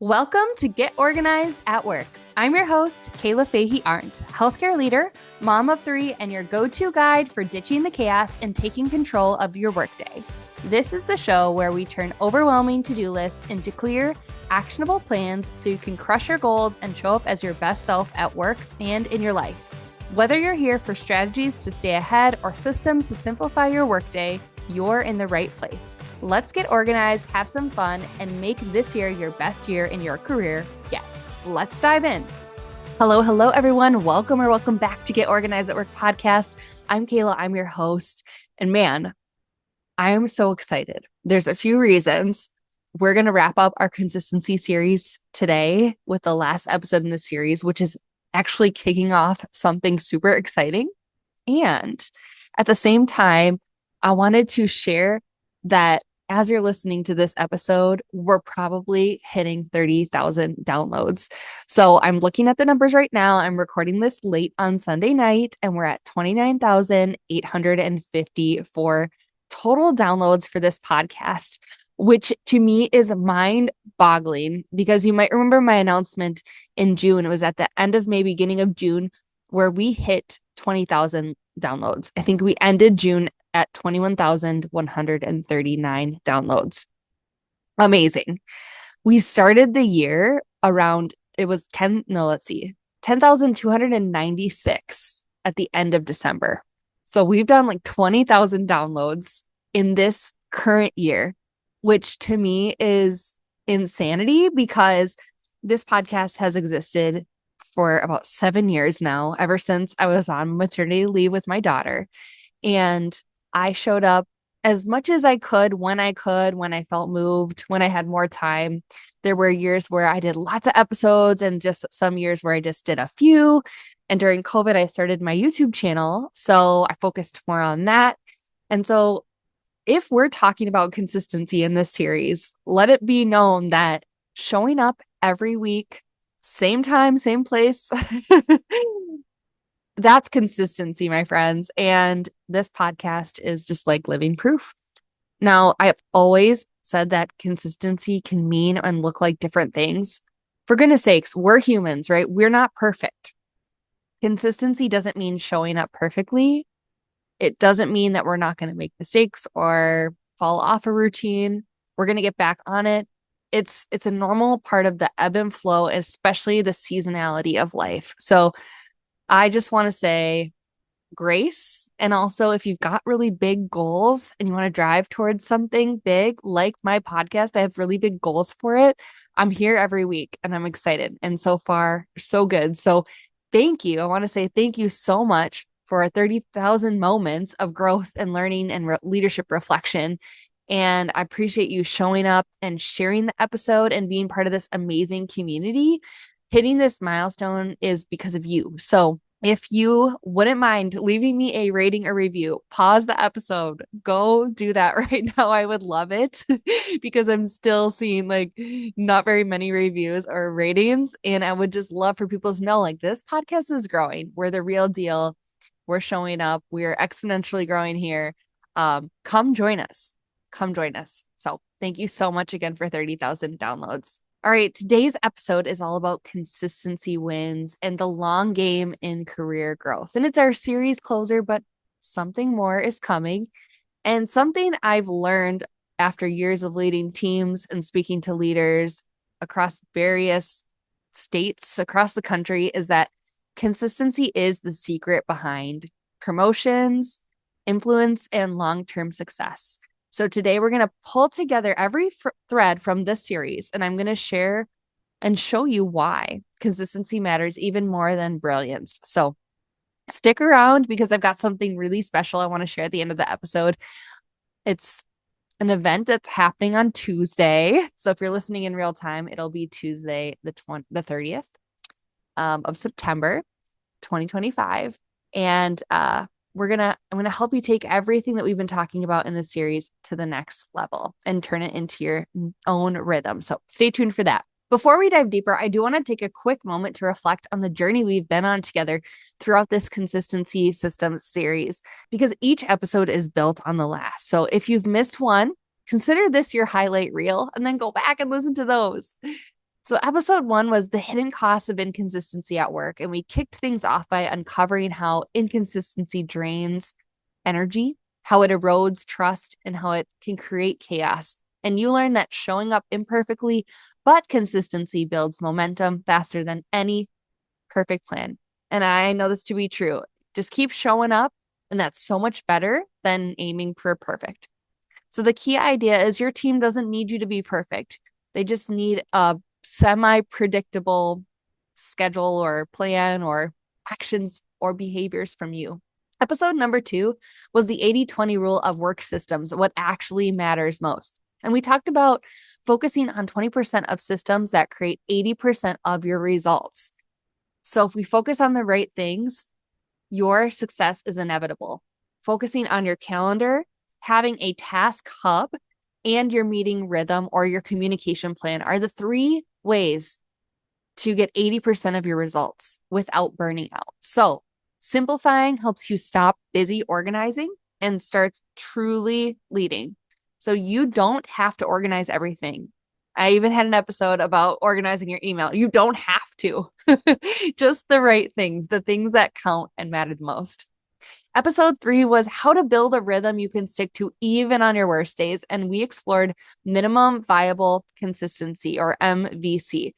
Welcome to Get Organized at Work. I'm your host, Kayla Fahey-Ahrndt, healthcare leader, mom of three, and your go-to guide for ditching the chaos and taking control of your workday. This is the show where we turn overwhelming to-do lists into clear, actionable plans so you can crush your goals and show up as your best self at work and in your life. Whether you're here for strategies to stay ahead or systems to simplify your workday, you're in the right place. Let's get organized, have some fun, and make this year your best year in your career yet. Let's dive in. Hello, everyone. Welcome back to Get Organized at Work podcast. I'm Kayla. I'm your host. And man, I am so excited. There's a few reasons. We're going to wrap up our consistency series today with the last episode in the series, which is actually kicking off something super exciting. And at the same time, I wanted to share that as you're listening to this episode, we're probably hitting 30,000 downloads. So I'm looking at the numbers right now. I'm recording this late on Sunday night, and we're at 29,854 total downloads for this podcast, which to me is mind-boggling because you might remember my announcement in June. It was at the end of May, beginning of June, where we hit 20,000 downloads. I think we ended June at 21,139 downloads. Amazing. We started the year around, it was 10,296 at the end of December. So we've done like 20,000 downloads in this current year, which to me is insanity because this podcast has existed for about 7 years now, ever since I was on maternity leave with my daughter. And I showed up as much as I could, when I felt moved, when I had more time. There were years where I did lots of episodes and just some years where I just did a few. And during COVID, I started my YouTube channel. So I focused more on that. And so if we're talking about consistency in this series, let it be known that showing up every week, same time, same place, that's consistency, my friends. And this podcast is just like living proof. Now, I've always said that consistency can mean and look like different things. For goodness sakes, we're humans, right? We're not perfect. Consistency doesn't mean showing up perfectly. It doesn't mean that we're not going to make mistakes or fall off a routine. We're going to get back on it. It's a normal part of the ebb and flow, especially the seasonality of life. So I just want to say grace. And also, if you've got really big goals and you want to drive towards something big, like my podcast, I have really big goals for it. I'm here every week and I'm excited. And so far, so good. So thank you. I want to say thank you so much for 30,000 moments of growth and learning and leadership reflection. And I appreciate you showing up and sharing the episode and being part of this amazing community. Hitting this milestone is because of you. So if you wouldn't mind leaving me a rating or review, pause the episode, go do that right now. I would love it because I'm still seeing like not very many reviews or ratings. And I would just love for people to know like this podcast is growing. We're the real deal. We're showing up. We're exponentially growing here. Come join us. Come join us. So thank you so much again for 30,000 downloads. All right, today's episode is all about consistency wins and the long game in career growth. And it's our series closer, but something more is coming. And something I've learned after years of leading teams and speaking to leaders across various states across the country is that consistency is the secret behind promotions, influence, and long-term success. So today we're going to pull together every thread from this series, and I'm going to share and show you why consistency matters even more than brilliance. So stick around because I've got something really special I want to share at the end of the episode. It's an event that's happening on Tuesday. So if you're listening in real time, it'll be Tuesday, the 30th of September, 2025. And I'm going to help you take everything that we've been talking about in this series to the next level and turn it into your own rhythm. So stay tuned for that. Before we dive deeper, I do want to take a quick moment to reflect on the journey we've been on together throughout this consistency systems series, because each episode is built on the last. So if you've missed one, consider this your highlight reel and then go back and listen to those. So episode 1 was the hidden costs of inconsistency at work. And we kicked things off by uncovering how inconsistency drains energy, how it erodes trust, and how it can create chaos. And you learn that showing up imperfectly, but consistency builds momentum faster than any perfect plan. And I know this to be true. Just keep showing up, and that's so much better than aiming for perfect. So the key idea is your team doesn't need you to be perfect. They just need a semi-predictable schedule or plan or actions or behaviors from you. Episode number 2 was the 80-20 rule of work systems, what actually matters most. And we talked about focusing on 20% of systems that create 80% of your results. So if we focus on the right things, your success is inevitable. Focusing on your calendar, having a task hub, and your meeting rhythm or your communication plan are the 3 ways to get 80% of your results without burning out. So simplifying helps you stop busy organizing and start truly leading. So you don't have to organize everything. I even had an episode about organizing your email. You don't have to. Just the right things, the things that count and matter the most. Episode 3 was how to build a rhythm you can stick to even on your worst days. And we explored minimum viable consistency, or MVC.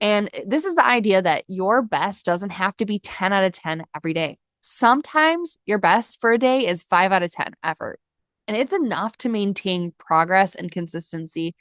And this is the idea that your best doesn't have to be 10 out of 10 every day. Sometimes your best for a day is 5 out of 10 effort. And it's enough to maintain progress and consistency.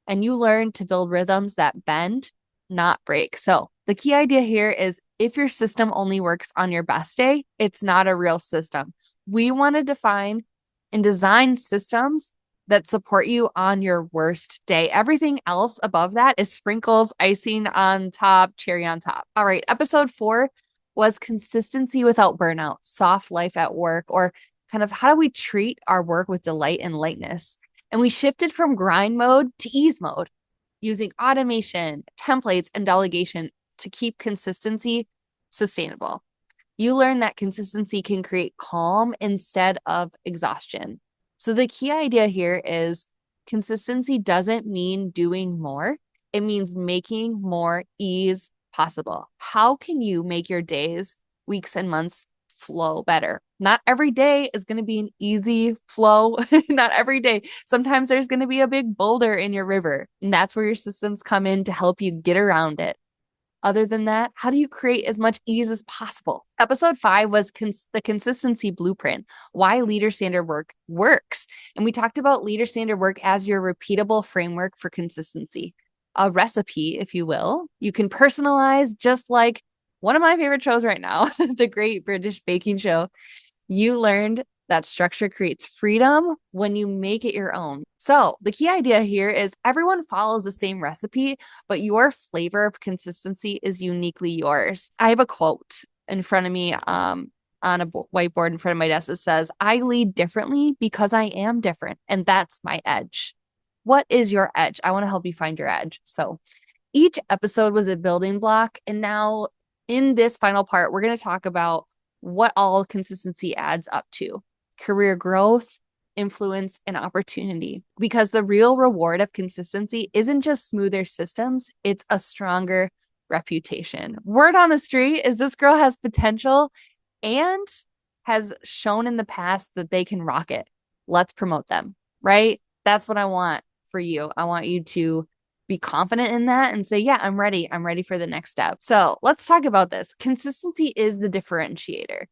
And you learn to build rhythms that bend, not break. So the key idea here is if your system only works on your best day, it's not a real system. We want to define and design systems that support you on your worst day. Everything else above that is sprinkles, icing on top, cherry on top. All right. Episode 4 was consistency without burnout, soft life at work, or kind of how do we treat our work with delight and lightness? And we shifted from grind mode to ease mode, using automation, templates, and delegation to keep consistency sustainable. You learn that consistency can create calm instead of exhaustion. So the key idea here is consistency doesn't mean doing more. It means making more ease possible. How can you make your days, weeks, and months flow better? Not every day is going to be an easy flow. Not every day. Sometimes there's going to be a big boulder in your river, and that's where your systems come in to help you get around it. Other than that, how do you create as much ease as possible? Episode 5 was the consistency blueprint, why leader standard work works. And we talked about leader standard work as your repeatable framework for consistency, a recipe, if you will. You can personalize, just like one of my favorite shows right now, the Great British Baking Show. You learned that structure creates freedom when you make it your own. So the key idea here is everyone follows the same recipe, but your flavor of consistency is uniquely yours. I have a quote in front of me on a whiteboard in front of my desk that says, I lead differently because I am different, and that's my edge. What is your edge? I want to help you find your edge. So each episode was a building block. And now in this final part, we're going to talk about what all consistency adds up to: career growth, influence, and opportunity. Because the real reward of consistency isn't just smoother systems, it's a stronger reputation. Word on the street is this girl has potential and has shown in the past that they can rock it. Let's promote them, right? That's what I want for you. I want you to be confident in that and say, yeah, I'm ready. I'm ready for the next step. So let's talk about this. Consistency is the differentiator,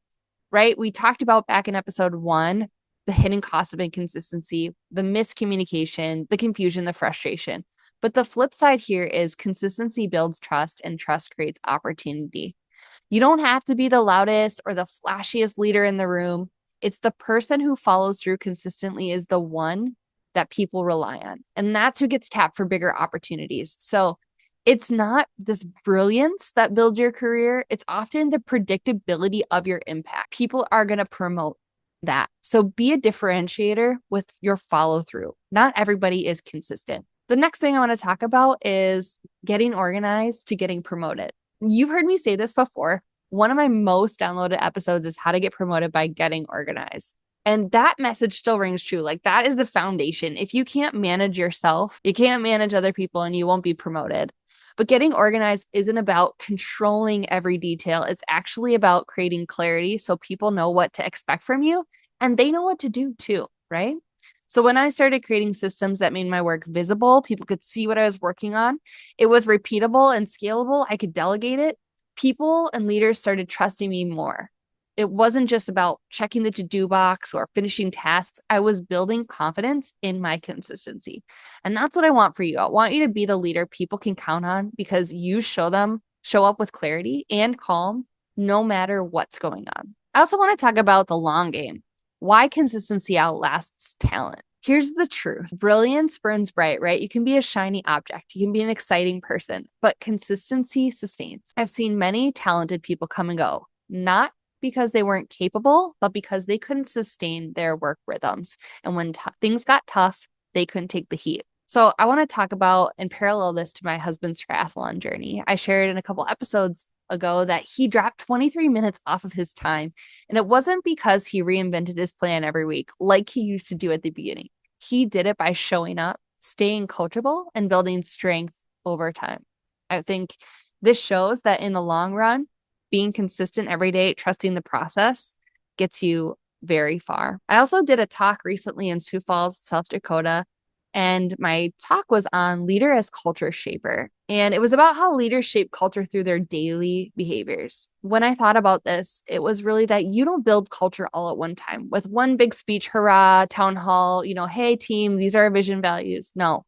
right? We talked about back in episode 1, the hidden cost of inconsistency, the miscommunication, the confusion, the frustration. But the flip side here is consistency builds trust, and trust creates opportunity. You don't have to be the loudest or the flashiest leader in the room. It's the person who follows through consistently is the one that people rely on. And that's who gets tapped for bigger opportunities. So it's not this brilliance that builds your career. It's often the predictability of your impact. People are going to promote that. So be a differentiator with your follow through. Not everybody is consistent. The next thing I want to talk about is getting organized to getting promoted. You've heard me say this before. One of my most downloaded episodes is how to get promoted by getting organized. And that message still rings true. Like, that is the foundation. If you can't manage yourself, you can't manage other people, and you won't be promoted. But getting organized isn't about controlling every detail. It's actually about creating clarity so people know what to expect from you and they know what to do too, right? So when I started creating systems that made my work visible, people could see what I was working on. It was repeatable and scalable. I could delegate it. People and leaders started trusting me more. It wasn't just about checking the to-do box or finishing tasks. I was building confidence in my consistency. And that's what I want for you. I want you to be the leader people can count on because you show up with clarity and calm no matter what's going on. I also want to talk about the long game. Why consistency outlasts talent. Here's the truth. Brilliance burns bright, right? You can be a shiny object. You can be an exciting person, but consistency sustains. I've seen many talented people come and go, not because they weren't capable, but because they couldn't sustain their work rhythms. And when things got tough, they couldn't take the heat. So I want to talk about and parallel this to my husband's triathlon journey. I shared in a couple episodes ago that he dropped 23 minutes off of his time. And it wasn't because he reinvented his plan every week like he used to do at the beginning. He did it by showing up, staying coachable, and building strength over time. I think this shows that in the long run, being consistent every day, trusting the process gets you very far. I also did a talk recently in Sioux Falls, South Dakota, and my talk was on leader as culture shaper. And it was about how leaders shape culture through their daily behaviors. When I thought about this, it was really that you don't build culture all at one time with one big speech, hurrah, town hall, hey team, these are our vision values. No,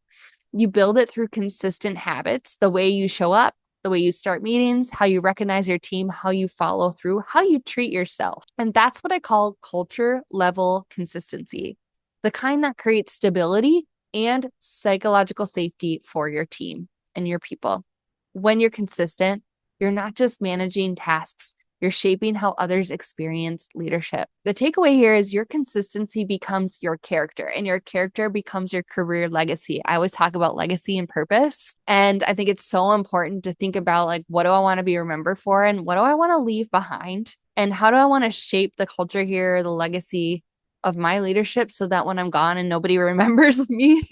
you build it through consistent habits, the way you show up, the way you start meetings, how you recognize your team, how you follow through, how you treat yourself. And that's what I call culture level consistency, the kind that creates stability and psychological safety for your team and your people. When you're consistent, you're not just managing tasks, you're shaping how others experience leadership. The takeaway here is your consistency becomes your character and your character becomes your career legacy. I always talk about legacy and purpose. And I think it's so important to think about what do I want to be remembered for and what do I want to leave behind? And how do I want to shape the culture here, the legacy of my leadership so that when I'm gone and nobody remembers me,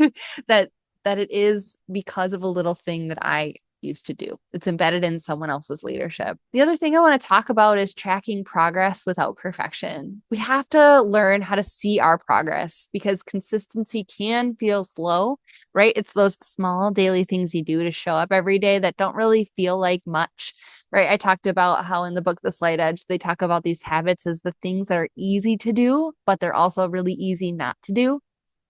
that it is because of a little thing that I used to do. It's embedded in someone else's leadership. The other thing I want to talk about is tracking progress without perfection. We have to learn how to see our progress because consistency can feel slow, right? It's those small daily things you do to show up every day that don't really feel like much, right? I talked about how in the book, The Slight Edge, they talk about these habits as the things that are easy to do, but they're also really easy not to do.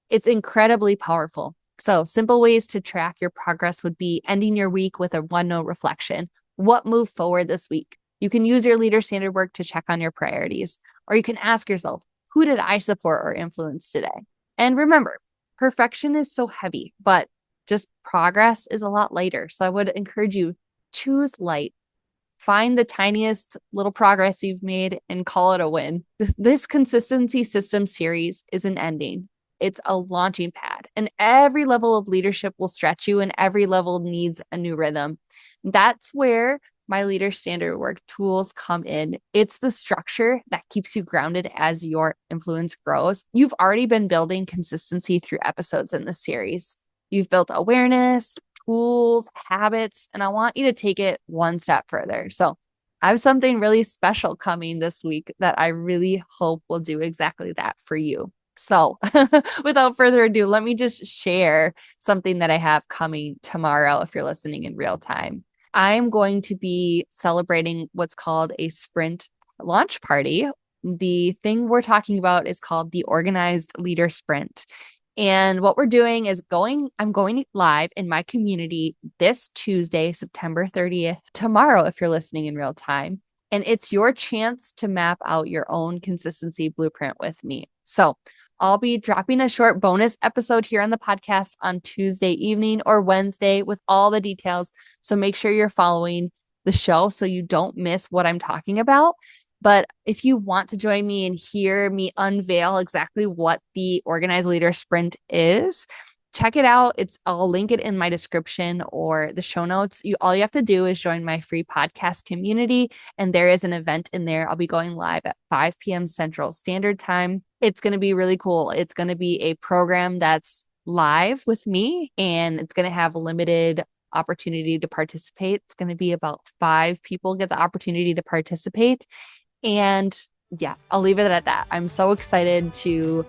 It's incredibly powerful. So simple ways to track your progress would be ending your week with a one-note reflection. What moved forward this week? You can use your leader standard work to check on your priorities, or you can ask yourself, who did I support or influence today? And remember, perfection is so heavy, but just progress is a lot lighter. So I would encourage you, choose light. Find the tiniest little progress you've made and call it a win. This consistency system series isn't ending. It's a launching pad, and every level of leadership will stretch you, and every level needs a new rhythm. That's where my leader standard work tools come in. It's the structure that keeps you grounded as your influence grows. You've already been building consistency through episodes in this series. You've built awareness, tools, habits, and I want you to take it one step further. So I have something really special coming this week that I really hope will do exactly that for you. So without further ado, let me just share something that I have coming tomorrow if you're listening in real time. I'm going to be celebrating what's called a sprint launch party. The thing we're talking about is called the Organized Leader Sprint. And what we're doing is I'm going live in my community this Tuesday, September 30th, tomorrow, if you're listening in real time. And it's your chance to map out your own consistency blueprint with me. So I'll be dropping a short bonus episode here on the podcast on Tuesday evening or Wednesday with all the details. So make sure you're following the show so you don't miss what I'm talking about. But if you want to join me and hear me unveil exactly what the Organized Leader Sprint is, check it out. I'll link it in my description or the show notes. All you have to do is join my free podcast community, and there is an event in there. I'll be going live at 5 p.m. Central Standard Time. It's going to be really cool. It's going to be a program that's live with me, and it's going to have limited opportunity to participate. It's going to be about 5 people get the opportunity to participate. And yeah, I'll leave it at that. I'm so excited to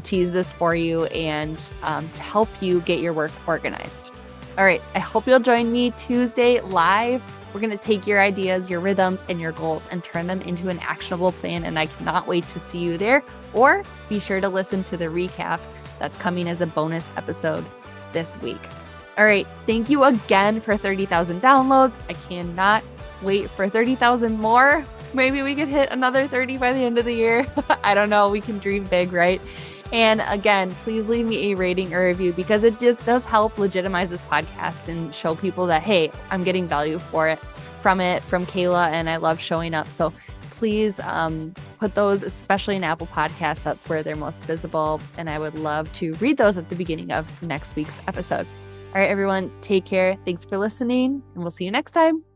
tease this for you and to help you get your work organized. All right, I hope you'll join me Tuesday live. We're going to take your ideas, your rhythms, and your goals and turn them into an actionable plan. And I cannot wait to see you there. Or be sure to listen to the recap that's coming as a bonus episode this week. All right, thank you again for 30,000 downloads. I cannot wait for 30,000 more. Maybe we could hit another 30 by the end of the year. I don't know. We can dream big, right? And again, please leave me a rating or review because it just does help legitimize this podcast and show people that, hey, I'm getting value from Kayla, and I love showing up. So please put those, especially in Apple Podcasts. That's where they're most visible. And I would love to read those at the beginning of next week's episode. All right, everyone, take care. Thanks for listening, and we'll see you next time.